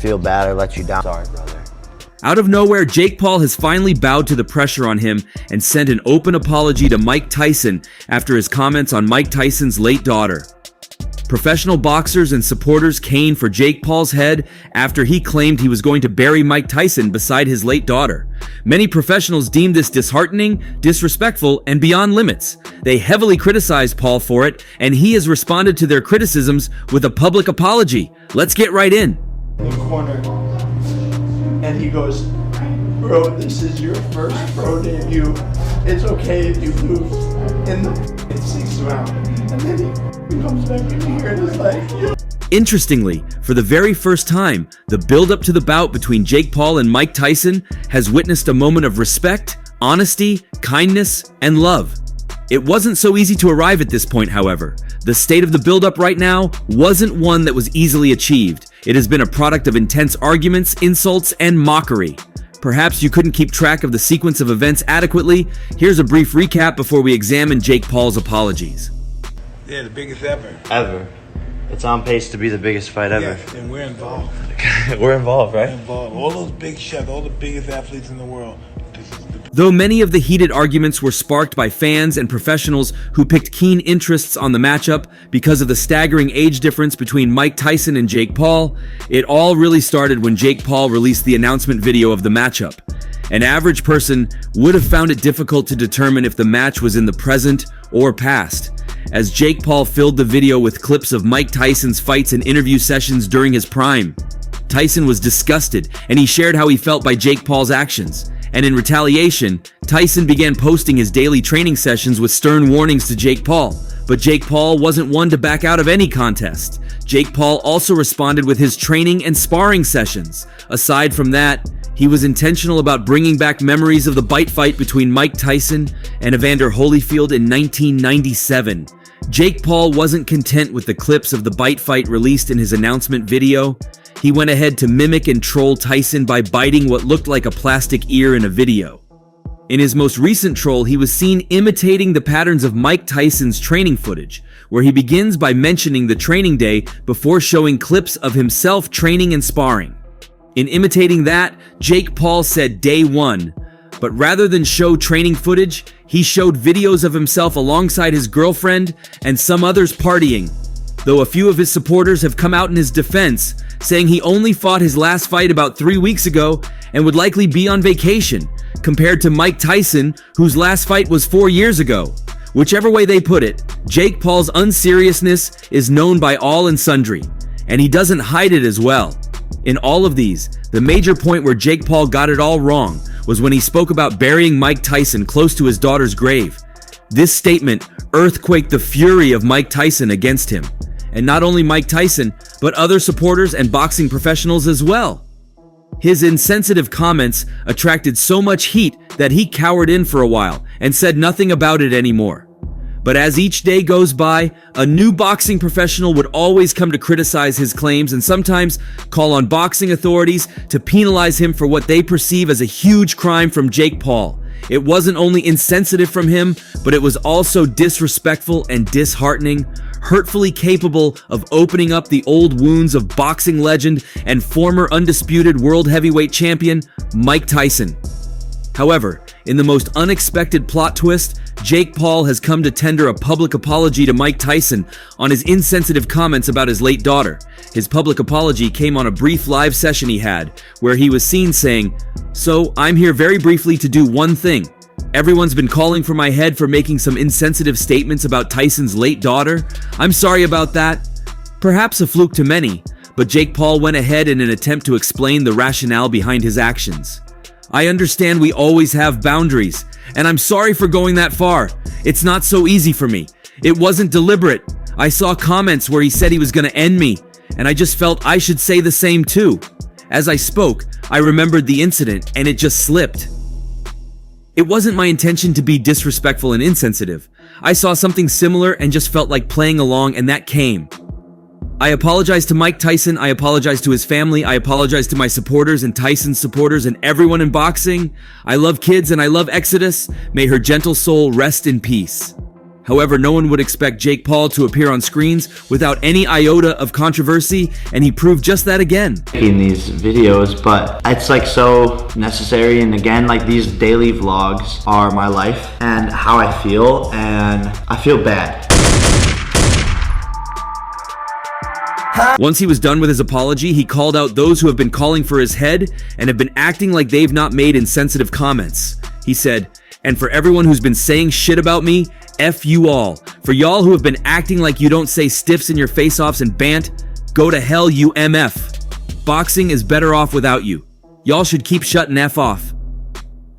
feel bad or let you down. Sorry, brother. Out of nowhere, Jake Paul has finally bowed to the pressure on him and sent an open apology to Mike Tyson after his comments on Mike Tyson's late daughter. Professional boxers and supporters came for Jake Paul's head after he claimed he was going to bury Mike Tyson beside his late daughter. Many professionals deemed this disheartening, disrespectful, and beyond limits. They heavily criticized Paul for it, and he has responded to their criticisms with a public apology. Let's get right in. In the corner, and he goes, "Bro, this is your first pro debut. It's okay if you lose in the 6th round." And then he comes back in here and is like, "Yo." Interestingly, for the very first time, the build-up to the bout between Jake Paul and Mike Tyson has witnessed a moment of respect, honesty, kindness, and love. It wasn't so easy to arrive at this point, however. The state of the build-up right now wasn't one that was easily achieved. It has been a product of intense arguments, insults, and mockery. Perhaps you couldn't keep track of the sequence of events adequately. Here's a brief recap before we examine Jake Paul's apologies. Yeah, the biggest ever. Ever. It's on pace to be the biggest fight ever. Yes, and we're involved. We're involved, right? We're involved. All those big shots, all the biggest athletes in the world. This is the Though many of the heated arguments were sparked by fans and professionals who picked keen interests on the matchup because of the staggering age difference between Mike Tyson and Jake Paul, it all really started when Jake Paul released the announcement video of the matchup. An average person would have found it difficult to determine if the match was in the present or past, as Jake Paul filled the video with clips of Mike Tyson's fights and interview sessions during his prime. Tyson was disgusted, and he shared how he felt by Jake Paul's actions. And in retaliation, Tyson began posting his daily training sessions with stern warnings to Jake Paul. But Jake Paul wasn't one to back out of any contest. Jake Paul also responded with his training and sparring sessions. Aside from that, he was intentional about bringing back memories of the bite fight between Mike Tyson and Evander Holyfield in 1997. Jake Paul wasn't content with the clips of the bite fight released in his announcement video. He went ahead to mimic and troll Tyson by biting what looked like a plastic ear in a video. In his most recent troll, he was seen imitating the patterns of Mike Tyson's training footage, where he begins by mentioning the training day before showing clips of himself training and sparring. In imitating that, Jake Paul said day one, but rather than show training footage, he showed videos of himself alongside his girlfriend and some others partying. Though a few of his supporters have come out in his defense, saying he only fought his last fight about 3 weeks ago and would likely be on vacation, compared to Mike Tyson, whose last fight was 4 years ago. Whichever way they put it, Jake Paul's unseriousness is known by all and sundry, and he doesn't hide it as well. In all of these, the major point where Jake Paul got it all wrong was when he spoke about burying Mike Tyson close to his daughter's grave. This statement earthquaked the fury of Mike Tyson against him. And not only Mike Tyson, but other supporters and boxing professionals as well. His insensitive comments attracted so much heat that he cowered in for a while and said nothing about it anymore. But as each day goes by, a new boxing professional would always come to criticize his claims and sometimes call on boxing authorities to penalize him for what they perceive as a huge crime from Jake Paul. It wasn't only insensitive from him, but it was also disrespectful and disheartening, hurtfully capable of opening up the old wounds of boxing legend and former undisputed world heavyweight champion, Mike Tyson. However, in the most unexpected plot twist, Jake Paul has come to tender a public apology to Mike Tyson on his insensitive comments about his late daughter. His public apology came on a brief live session he had, where he was seen saying, "So, I'm here very briefly to do one thing. Everyone's been calling for my head for making some insensitive statements about Tyson's late daughter. I'm sorry about that." Perhaps a fluke to many, but Jake Paul went ahead in an attempt to explain the rationale behind his actions. "I understand we always have boundaries, and I'm sorry for going that far. It's not so easy for me. It wasn't deliberate. I saw comments where he said he was going to end me, and I just felt I should say the same too. As I spoke, I remembered the incident, and it just slipped. It wasn't my intention to be disrespectful and insensitive. I saw something similar and just felt like playing along, and that came. I apologize to Mike Tyson, I apologize to his family, I apologize to my supporters and Tyson's supporters and everyone in boxing. I love kids and I love Exodus. May her gentle soul rest in peace." However, no one would expect Jake Paul to appear on screens without any iota of controversy, and he proved just that again. In these videos, but it's like so necessary. And again, like these daily vlogs are my life and how I feel, and I feel bad. Once he was done with his apology, he called out those who have been calling for his head and have been acting like they've not made insensitive comments. He said, "And for everyone who's been saying shit about me, F you all. For y'all who have been acting like you don't say stiffs in your face-offs and bant, go to hell you MF. Boxing is better off without you. Y'all should keep shutting F off.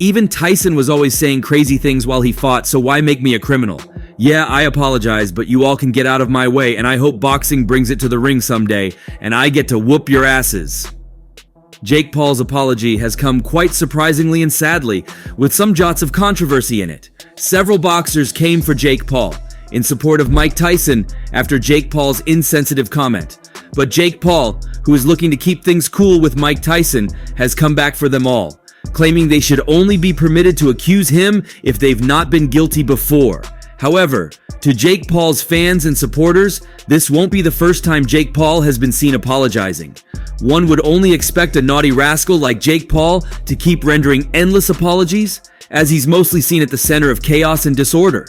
Even Tyson was always saying crazy things while he fought, so why make me a criminal? Yeah, I apologize, but you all can get out of my way, and I hope boxing brings it to the ring someday, and I get to whoop your asses." Jake Paul's apology has come quite surprisingly and sadly, with some jots of controversy in it. Several boxers came for Jake Paul, in support of Mike Tyson after Jake Paul's insensitive comment. But Jake Paul, who is looking to keep things cool with Mike Tyson, has come back for them all, claiming they should only be permitted to accuse him if they've not been guilty before. However, to Jake Paul's fans and supporters, this won't be the first time Jake Paul has been seen apologizing. One would only expect a naughty rascal like Jake Paul to keep rendering endless apologies, as he's mostly seen at the center of chaos and disorder.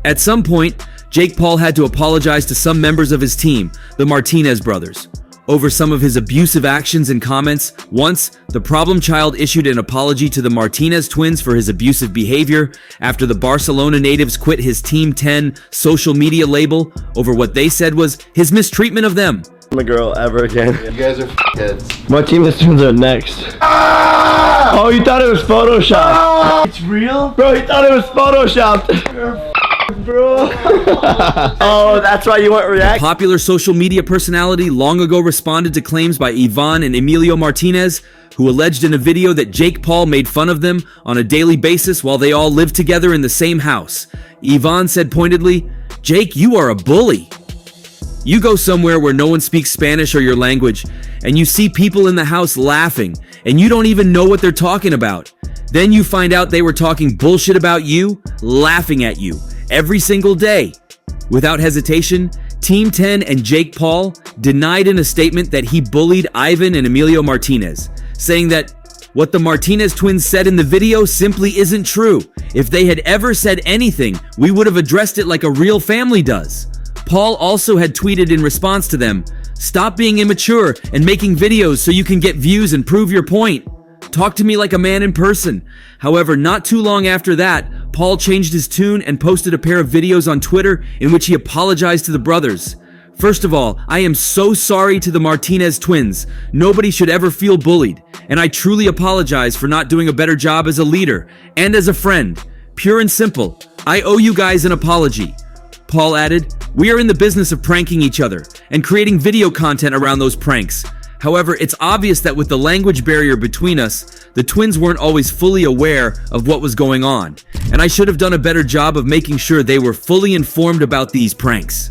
At some point, Jake Paul had to apologize to some members of his team, the Martinez brothers, over some of his abusive actions and comments. Once, the problem child issued an apology to the Martinez twins for his abusive behavior after the Barcelona natives quit his Team 10 social media label over what they said was his mistreatment of them. I'm a girl ever again. You guys are kids. What team this twins are next? Oh, you thought it was photoshopped. It's real? Bro, you thought it was photoshopped. Bro. Oh, that's why you weren't reacting. Popular social media personality long ago responded to claims by Ivan and Emilio Martinez, who alleged in a video that Jake Paul made fun of them on a daily basis while they all lived together in the same house. Ivan said pointedly, "Jake, you are a bully. You go somewhere where no one speaks Spanish or your language, and you see people in the house laughing, and you don't even know what they're talking about. Then you find out they were talking bullshit about you, laughing at you, every single day." Without hesitation, Team 10 and Jake Paul denied in a statement that he bullied Ivan and Emilio Martinez, saying that what the Martinez twins said in the video simply isn't true. If they had ever said anything, we would have addressed it like a real family does. Paul also had tweeted in response to them, "Stop being immature and making videos so you can get views and prove your point. Talk to me like a man in person." However, not too long after that, Paul changed his tune and posted a pair of videos on Twitter in which he apologized to the brothers. "First of all, I am so sorry to the Martinez twins. Nobody should ever feel bullied, and I truly apologize for not doing a better job as a leader and as a friend. Pure and simple, I owe you guys an apology." Paul added, "We are in the business of pranking each other and creating video content around those pranks. However, it's obvious that with the language barrier between us, the twins weren't always fully aware of what was going on, and I should have done a better job of making sure they were fully informed about these pranks."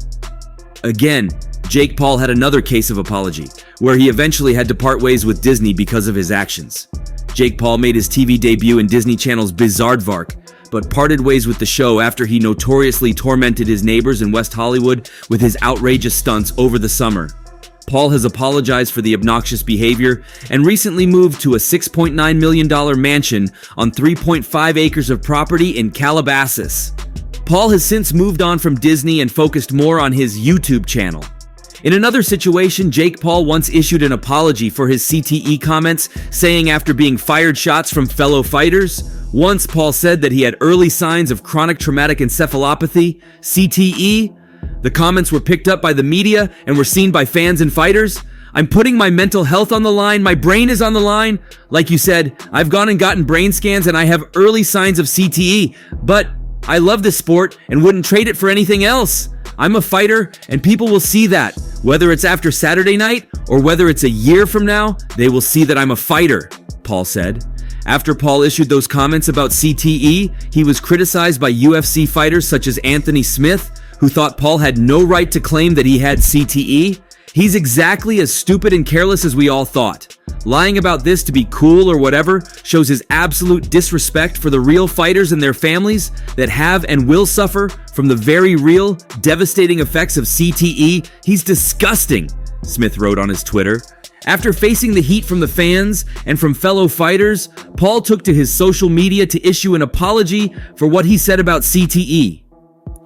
Again, Jake Paul had another case of apology, where he eventually had to part ways with Disney because of his actions. Jake Paul made his TV debut in Disney Channel's Bizaardvark, but parted ways with the show after he notoriously tormented his neighbors in West Hollywood with his outrageous stunts over the summer. Paul has apologized for the obnoxious behavior and recently moved to a $6.9 million mansion on 3.5 acres of property in Calabasas. Paul has since moved on from Disney and focused more on his YouTube channel. In another situation, Jake Paul once issued an apology for his CTE comments, saying after being fired shots from fellow fighters. Once, Paul said that he had early signs of chronic traumatic encephalopathy, CTE. The comments were picked up by the media and were seen by fans and fighters. "I'm putting my mental health on the line. My brain is on the line. Like you said, I've gone and gotten brain scans and I have early signs of CTE. But I love this sport and wouldn't trade it for anything else. I'm a fighter and people will see that. Whether it's after Saturday night or whether it's a year from now, they will see that I'm a fighter," Paul said. After Paul issued those comments about CTE, he was criticized by UFC fighters such as Anthony Smith, who thought Paul had no right to claim that he had CTE. "He's exactly as stupid and careless as we all thought. Lying about this to be cool or whatever shows his absolute disrespect for the real fighters and their families that have and will suffer from the very real, devastating effects of CTE. He's disgusting, Smith wrote on his Twitter. After facing the heat from the fans and from fellow fighters, Paul took to his social media to issue an apology for what he said about CTE.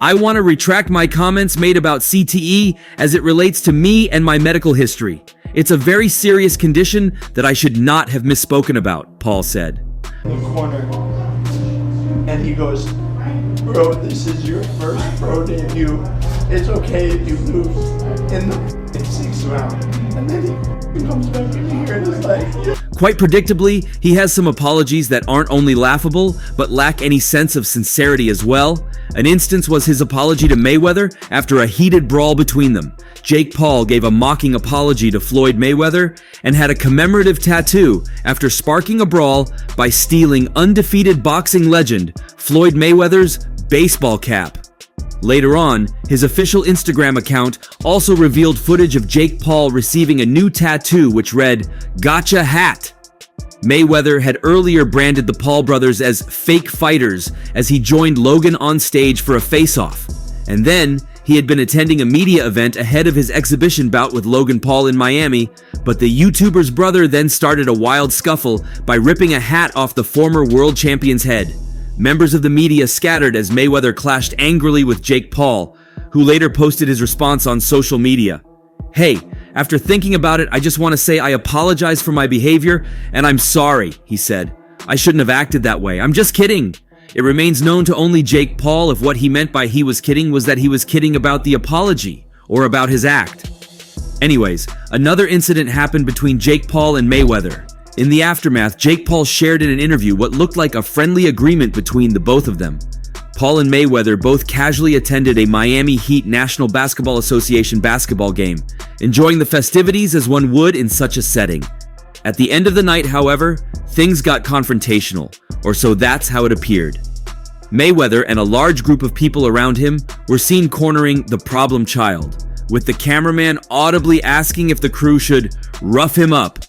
I want to retract my comments made about CTE as it relates to me and my medical history. It's a very serious condition that I should not have misspoken about, Paul said. In the corner, and he goes, bro, this is your first pro debut. It's okay if you lose in the sixth round. And then he comes back in here and is like, Quite predictably, he has some apologies that aren't only laughable, but lack any sense of sincerity as well. An instance was his apology to Mayweather after a heated brawl between them. Jake Paul gave a mocking apology to Floyd Mayweather and had a commemorative tattoo after sparking a brawl by stealing undefeated boxing legend Floyd Mayweather's baseball cap. Later on, his official Instagram account also revealed footage of Jake Paul receiving a new tattoo which read, "Gotcha hat." Mayweather had earlier branded the Paul brothers as fake fighters as he joined Logan on stage for a face-off. And then, he had been attending a media event ahead of his exhibition bout with Logan Paul in Miami, but the YouTuber's brother then started a wild scuffle by ripping a hat off the former world champion's head. Members of the media scattered as Mayweather clashed angrily with Jake Paul, who later posted his response on social media. "Hey, after thinking about it, I just want to say I apologize for my behavior, and I'm sorry," he said. "I shouldn't have acted that way. I'm just kidding." It remains known to only Jake Paul if what he meant by he was kidding was that he was kidding about the apology, or about his act. Anyways, another incident happened between Jake Paul and Mayweather. In the aftermath, Jake Paul shared in an interview what looked like a friendly agreement between the both of them. Paul and Mayweather both casually attended a Miami Heat National Basketball Association basketball game, enjoying the festivities as one would in such a setting. At the end of the night, however, things got confrontational, or so that's how it appeared. Mayweather and a large group of people around him were seen cornering the problem child, with the cameraman audibly asking if the crew should rough him up.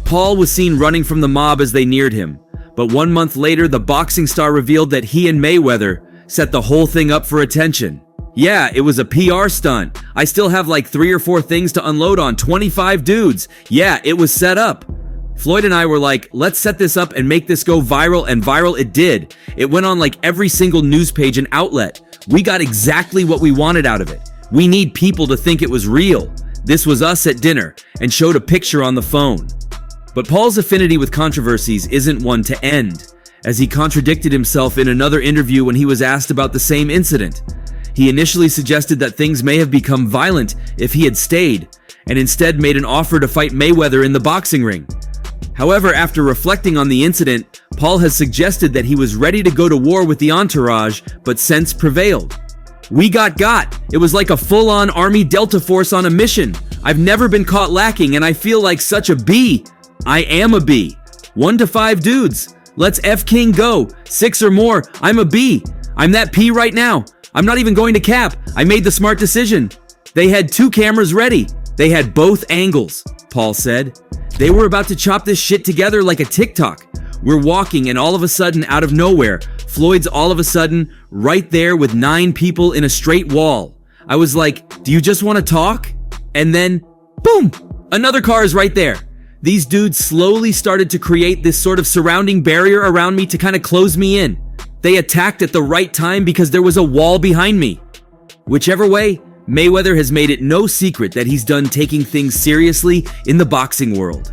Paul was seen running from the mob as they neared him, but 1 month later, the boxing star revealed that he and Mayweather set the whole thing up for attention. "Yeah, it was a PR stunt. I still have like 3 or 4 things to unload on 25 dudes. Yeah, it was set up." Floyd and I were like, let's set this up and make this go viral, and viral it did. It went on like every single news page and outlet. We got exactly what we wanted out of it. We need people to think it was real. This was us at dinner, and showed a picture on the phone. But Paul's affinity with controversies isn't one to end, as he contradicted himself in another interview when he was asked about the same incident. He initially suggested that things may have become violent if he had stayed, and instead made an offer to fight Mayweather in the boxing ring. However, after reflecting on the incident, Paul has suggested that he was ready to go to war with the entourage, but sense prevailed. "We got. It was like a full-on Army Delta Force on a mission. I've never been caught lacking, and I feel like such a B. I am a B. 1 to 5 dudes. Let's F-King go. 6 or more. I'm a B. I'm that P right now. I'm not even going to cap. I made the smart decision. They had 2 cameras ready. They had both angles," Paul said. "They were about to chop this shit together like a TikTok. We're walking, and all of a sudden, out of nowhere, Floyd's all of a sudden right there with 9 people in a straight wall. I was like, do you just want to talk? And then, boom, another car is right there. These dudes slowly started to create this sort of surrounding barrier around me to kind of close me in. They attacked at the right time because there was a wall behind me." Whichever way, Mayweather has made it no secret that he's done taking things seriously in the boxing world.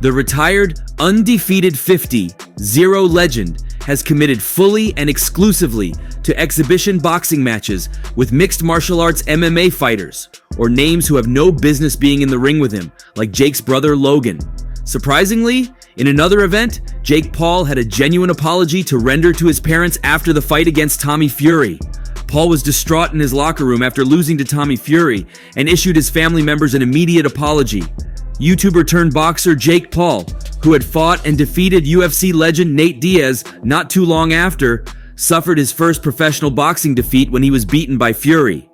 The retired, undefeated 50-0 legend has committed fully and exclusively to exhibition boxing matches with mixed martial arts MMA fighters, or names who have no business being in the ring with him, like Jake's brother Logan. Surprisingly, in another event, Jake Paul had a genuine apology to render to his parents after the fight against Tommy Fury. Paul was distraught in his locker room after losing to Tommy Fury and issued his family members an immediate apology. YouTuber turned boxer Jake Paul, who had fought and defeated UFC legend Nate Diaz not too long after, suffered his first professional boxing defeat when he was beaten by Fury.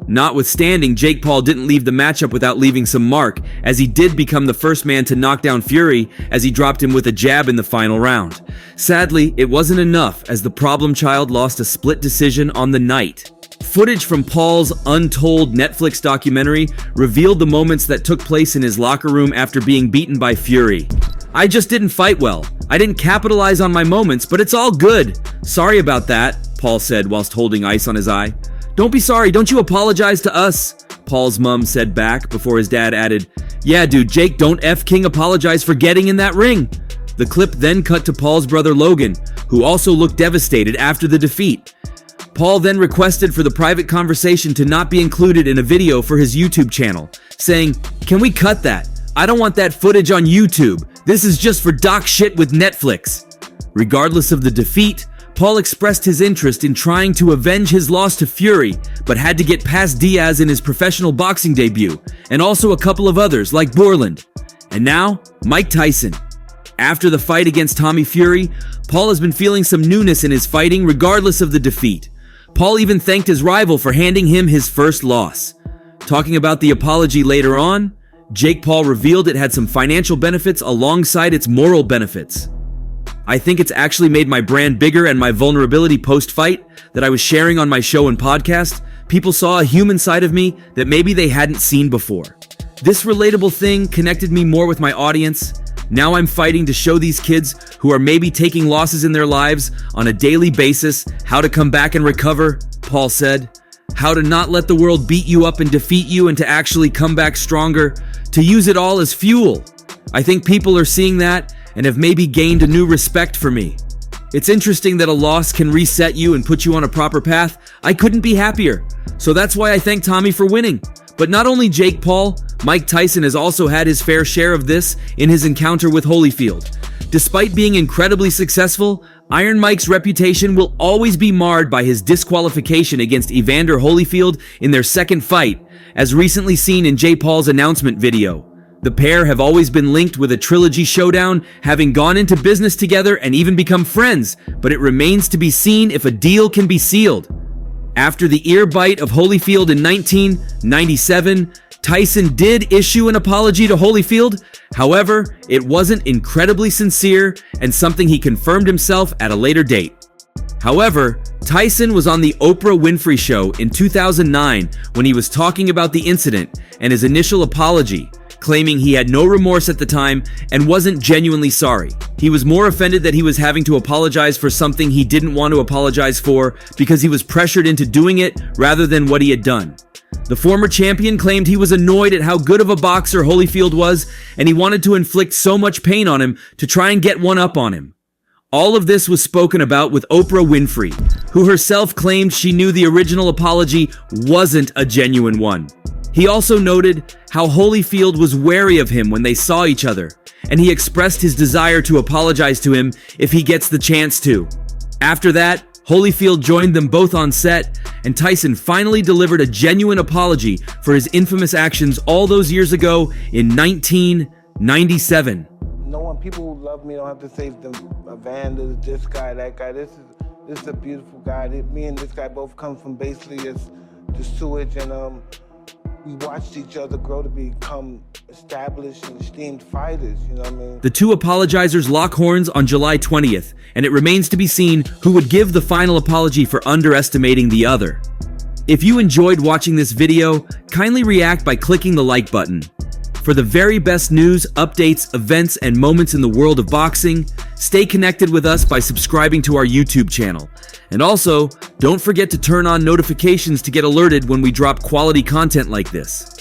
Notwithstanding, Jake Paul didn't leave the matchup without leaving some mark, as he did become the first man to knock down Fury as he dropped him with a jab in the final round. Sadly, it wasn't enough, as the problem child lost a split decision on the night. Footage from Paul's Untold Netflix documentary revealed the moments that took place in his locker room after being beaten by Fury. "I just didn't fight well. I didn't capitalize on my moments, but it's all good. Sorry about that," Paul said whilst holding ice on his eye. "Don't be sorry, don't you apologize to us," Paul's mom said back before his dad added, "Yeah dude, Jake, don't F King apologize for getting in that ring." The clip then cut to Paul's brother Logan, who also looked devastated after the defeat. Paul then requested for the private conversation to not be included in a video for his YouTube channel, saying, "Can we cut that? I don't want that footage on YouTube. This is just for doc shit with Netflix." Regardless of the defeat, Paul expressed his interest in trying to avenge his loss to Fury, but had to get past Diaz in his professional boxing debut, and also a couple of others like Borland. And now, Mike Tyson. After the fight against Tommy Fury, Paul has been feeling some newness in his fighting regardless of the defeat. Paul even thanked his rival for handing him his first loss. Talking about the apology later on, Jake Paul revealed it had some financial benefits alongside its moral benefits. "I think it's actually made my brand bigger, and my vulnerability post-fight that I was sharing on my show and podcast, people saw a human side of me that maybe they hadn't seen before. This relatable thing connected me more with my audience. Now I'm fighting to show these kids who are maybe taking losses in their lives on a daily basis how to come back and recover," Paul said. "How to not let the world beat you up and defeat you, and to actually come back stronger, to use it all as fuel. I think people are seeing that and have maybe gained a new respect for me. It's interesting that a loss can reset you and put you on a proper path. I couldn't be happier. So that's why I thank Tommy for winning." But not only Jake Paul, Mike Tyson has also had his fair share of this in his encounter with Holyfield. Despite being incredibly successful, Iron Mike's reputation will always be marred by his disqualification against Evander Holyfield in their second fight, as recently seen in Jake Paul's announcement video. The pair have always been linked with a trilogy showdown, having gone into business together and even become friends, but it remains to be seen if a deal can be sealed. After the ear bite of Holyfield in 1997, Tyson did issue an apology to Holyfield. However, it wasn't incredibly sincere and something he confirmed himself at a later date. However, Tyson was on the Oprah Winfrey Show in 2009 when he was talking about the incident and his initial apology, claiming he had no remorse at the time and wasn't genuinely sorry. He was more offended that he was having to apologize for something he didn't want to apologize for because he was pressured into doing it rather than what he had done. The former champion claimed he was annoyed at how good of a boxer Holyfield was, and he wanted to inflict so much pain on him to try and get one up on him. All of this was spoken about with Oprah Winfrey, who herself claimed she knew the original apology wasn't a genuine one. He also noted how Holyfield was wary of him when they saw each other, and he expressed his desire to apologize to him if he gets the chance to. After that, Holyfield joined them both on set, and Tyson finally delivered a genuine apology for his infamous actions all those years ago in 1997. No one, people who love me don't have to say them, Evander, this guy, that guy. This is a beautiful guy. Me and this guy both come from basically the sewage, and we watched each other grow to become established and esteemed fighters, you know what I mean? The two apologizers lock horns on July 20th, and it remains to be seen who would give the final apology for underestimating the other. If you enjoyed watching this video, kindly react by clicking the like button. For the very best news, updates, events, and moments in the world of boxing, stay connected with us by subscribing to our YouTube channel. And also, don't forget to turn on notifications to get alerted when we drop quality content like this.